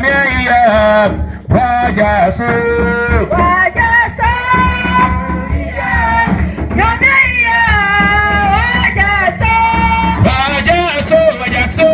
Nyamia, Wajasu, Wajasu, Nyamia, Wajasu, Wajasu, Wajasu.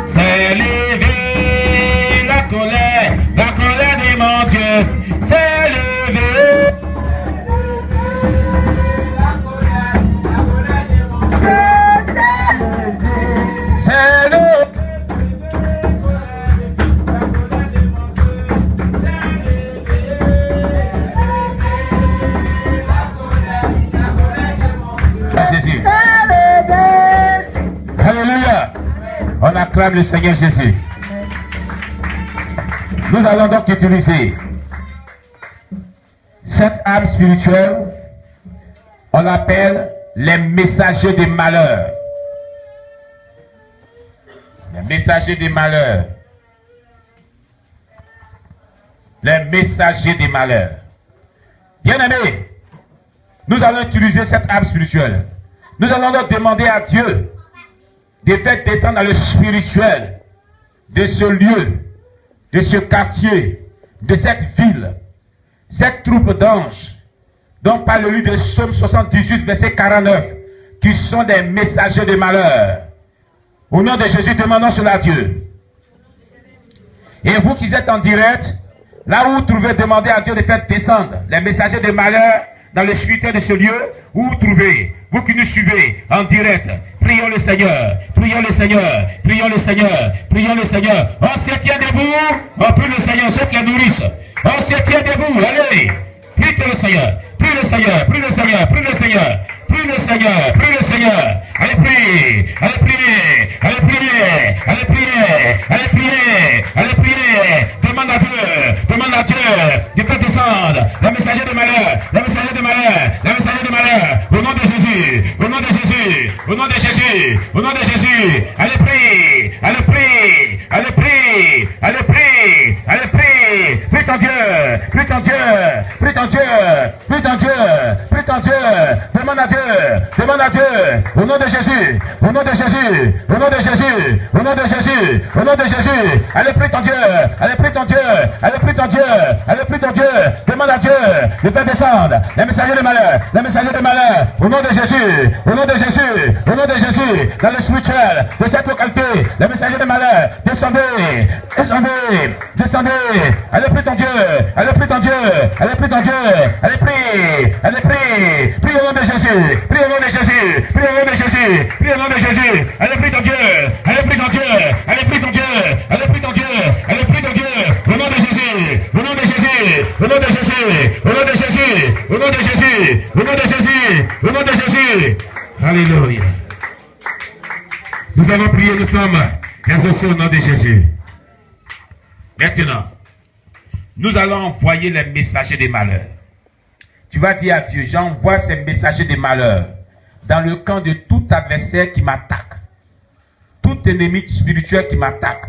C'est levé la colère de mon Dieu, c'est levé. C'est levé. Jésus. Alléluia. On acclame le Seigneur Jésus. Nous allons donc utiliser cette âme spirituelle. On l'appelle les messagers des malheurs. Les messagers des malheurs. Les messagers des malheurs. Bien-aimés, nous allons utiliser cette âme spirituelle. Nous allons donc demander à Dieu de faire descendre dans le spirituel de ce lieu, de ce quartier, de cette ville, cette troupe d'anges dont parle le livre de Psaume 78, verset 49, qui sont des messagers de malheur. Au nom de Jésus, demandons cela à Dieu. Et vous qui êtes en direct, là où vous trouvez, demandez à Dieu de faire descendre les messagers de malheur dans le spirituel de ce lieu où vous trouvez. Vous qui nous suivez en direct, prions le Seigneur, prions le Seigneur, prions le Seigneur, prions le Seigneur. On se tient debout, on prie le Seigneur, sauf la nourrice. On se tient debout, allez, prie le Seigneur, prie le Seigneur, prie le Seigneur, prie le Seigneur, prie le Seigneur, prie le Seigneur. Allez prier, allez prier, allez prier, allez prier, allez prier, allez prier. Demande à Dieu de faire descendre les messagers de malheur, les messagers de malheur, les messagers de malheur. Au nom de Jésus, au nom de Jésus, au nom de Jésus, au nom de Jésus. Allez prier, allez prier, allez prier, allez prier, allez prier. Prie ton Dieu, prie ton Dieu, prie ton Dieu, prie ton Dieu, prie ton Dieu. Demande à Dieu, demande à Dieu. Au nom de Jésus, au nom de Jésus, au nom de Jésus, au nom de Jésus, au nom de Jésus. Allez prie ton Dieu, allez prie ton Dieu, allez prie ton Dieu, allez prie ton Dieu. Demande à Dieu de faire descendre les messagers de malheur, les messagers de malheur. Au nom de Jésus, au nom de Jésus, au nom de Jésus, dans le spirituel de cette localité, les messagers de malheur, descendez, descendez, descendez. Allez prie ton Dieu, allez prie ton Dieu, allez prie ton Dieu, allez prie, allez prie, prie au nom de Jésus, prie au nom de Jésus, prie au nom de Jésus, prie au nom de Jésus. Allez prie ton Dieu, allez prie ton Dieu, allez prie ton Dieu, allez prie ton Dieu, allez prie ton Dieu. Au nom de Jésus, au nom de Jésus, au nom de Jésus, au nom de Jésus, au nom de Jésus, au nom de Jésus, au nom de Jésus. Alléluia. Nous allons prier, nous sommes exaucés au nom de Jésus. Maintenant, nous allons envoyer les messagers des malheurs. Tu vas dire à Dieu, j'envoie ces messagers des malheurs dans le camp de tout adversaire qui m'attaque, tout ennemi spirituel qui m'attaque,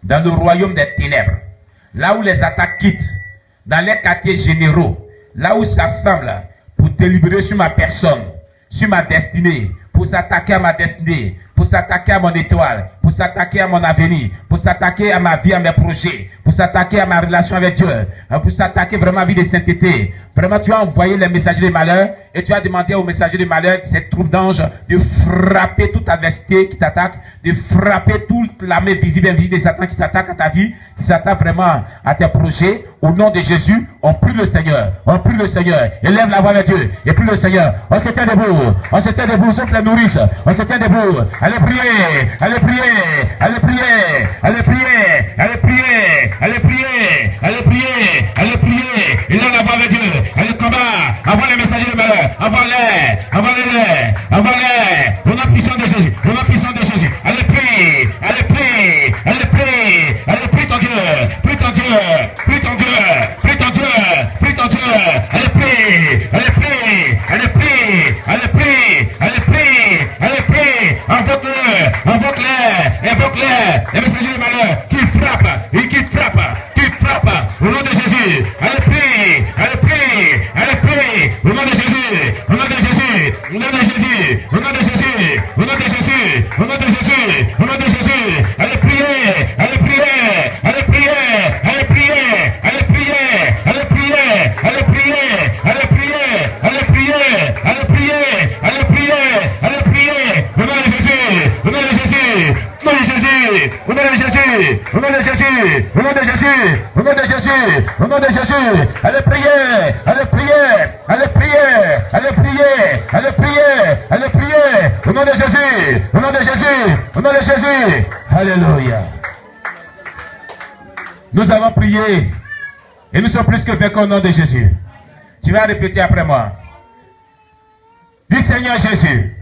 dans le royaume des ténèbres, là où les attaques quittent, dans les quartiers généraux, là où ça semble pour délibérer sur ma personne, sur ma destinée, pour s'attaquer à ma destinée, pour s'attaquer à mon étoile, pour s'attaquer à mon avenir, pour s'attaquer à ma vie, à mes projets, pour s'attaquer à ma relation avec Dieu, pour s'attaquer vraiment à la vie de sainteté. Vraiment, tu as envoyé les messagers des malheurs et tu as demandé aux messagers des malheurs, cette troupe d'anges, de frapper toute adversité qui t'attaque, de frapper toute l'armée visible et invisible des Satan qui s'attaque à ta vie, qui s'attaque vraiment à tes projets. Au nom de Jésus, on prie le Seigneur, on prie le Seigneur, élève la voix avec Dieu, et prie le Seigneur. On se tient debout, sauf les nourrices, on se tient debout. Allez prier, allez prier, allez prier, allez prier, allez prier, allez prier, allez prier, allez prier. Il a la voix avec Dieu. Allez combat, envoie les messagers de malheur, envoie-les, envoie-les, envoie-les. Au nom puissant de Jésus, au nom puissant de Jésus. Allez prier, allez prier, allez prier, allez prier ton Dieu, prie ton Dieu, prie ton Dieu, prie ton Dieu, prie ton Dieu. Allez prier, allez prier, allez prier, allez prier, allez prier, allez prier. Invoque-les, invoque-les, invoque-les. Les messagers de malheur qui frappent, et qui frappent, qui frappent. Au nom de Jésus, allez prier, Jésus, au nom de Jésus, au nom de Jésus, au nom de Jésus. Allez prier, allez prier, allez prier, allez prier, allez prier, allez prier, au nom de Jésus, au nom de Jésus, au nom de Jésus. Alléluia. Nous avons prié et nous sommes plus que vaincus au nom de Jésus. Tu vas répéter après moi. Dis Seigneur Jésus,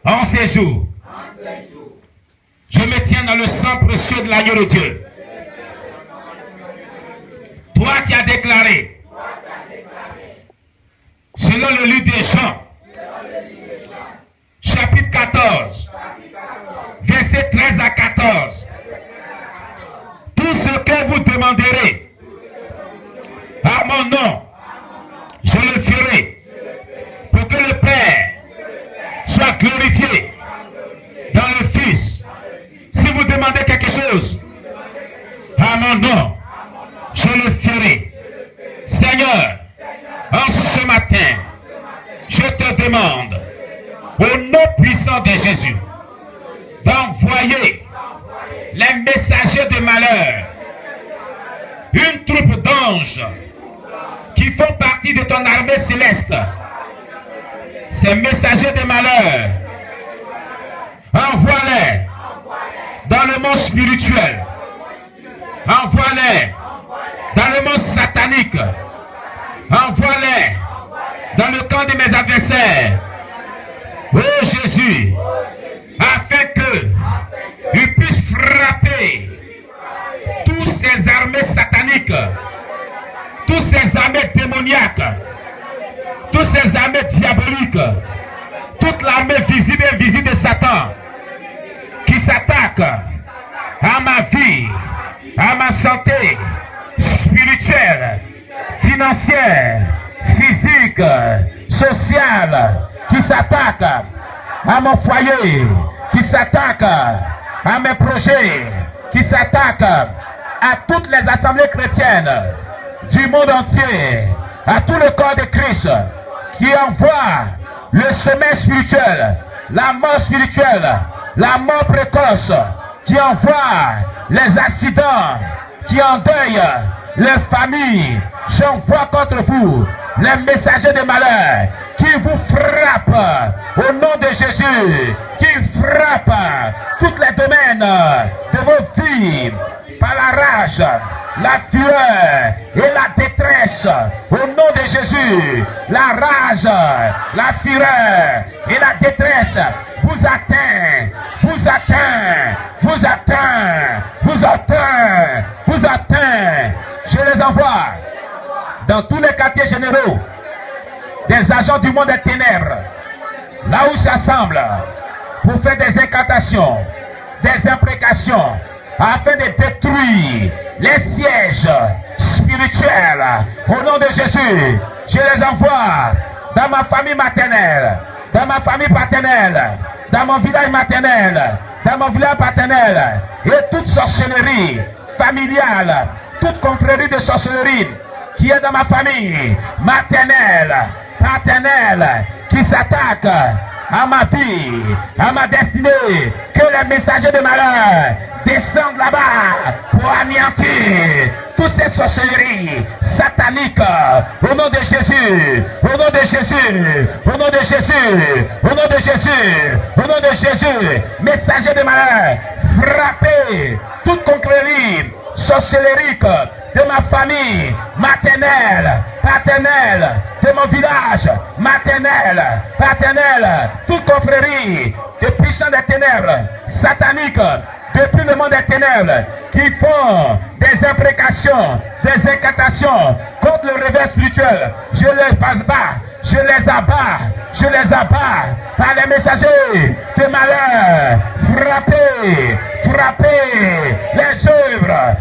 en ces jours, je me tiens dans le sang précieux de l'agneau de Dieu. Toi, tu as déclaré, selon le livre des Jean, chapitre 14, versets 13 à 14, tout ce que vous demanderez à mon nom, je le ferai pour que le Père soit glorifié dans le Fils. Si vous demandez quelque chose à mon nom, je le ferai. Seigneur, en ce matin, je te demande, au nom puissant de Jésus, d'envoyer les messagers de malheur, une troupe d'anges qui font partie de ton armée céleste. Ces messagers de malheur, envoie-les dans le monde spirituel, envoie-les dans le monde satanique, envoie-les dans le camp de mes adversaires. Oh Jésus, afin que ils puissent frapper toutes ces armées sataniques, toutes ces armées démoniaques, toutes ces armées diaboliques, toute l'armée visible et invisible de Satan qui s'attaque à ma vie, à ma santé spirituelle, financière, physique, sociale, qui s'attaque à mon foyer, qui s'attaque à mes projets, qui s'attaque à toutes les assemblées chrétiennes du monde entier, à tout le corps de Christ, qui envoie le chemin spirituel, la mort spirituelle, la mort précoce, qui envoie les accidents, qui endeuille les familles. J'envoie contre vous les messagers de malheur qui vous frappent au nom de Jésus, qui frappent tous les domaines de vos vies par la rage, la fureur et la détresse. Au nom de Jésus, la rage, la fureur et la détresse vous atteint, vous atteint, vous atteint, vous atteint, vous atteint. Je les envoie dans tous les quartiers généraux des agents du monde des ténèbres, là où s'assemblent pour faire des incantations, des imprécations, afin de détruire les sièges spirituels. Au nom de Jésus, je les envoie dans ma famille maternelle, dans ma famille paternelle, dans mon village maternel, dans mon village paternel, et toute sorcellerie familiale, toute confrérie de sorcellerie qui est dans ma famille maternelle, paternelle, qui s'attaque à ma vie, à ma destinée, que les messagers de malheur descendent là-bas pour anéantir toutes ces sorcelleries sataniques. Au nom de Jésus, au nom de Jésus, au nom de Jésus, au nom de Jésus, au nom de Jésus, messagers de malheur, frappez toute confrérie sorcellerique de ma famille maternelle, paternelle, de mon village maternel, paternel, toute confrérie de puissants des ténèbres, sataniques, depuis le monde des ténèbres, qui font des imprécations, des incantations contre le réveil spirituel. Je les passe bas, je les abats, je les abats par les messagers de malheur. Frappez, frappez les œuvres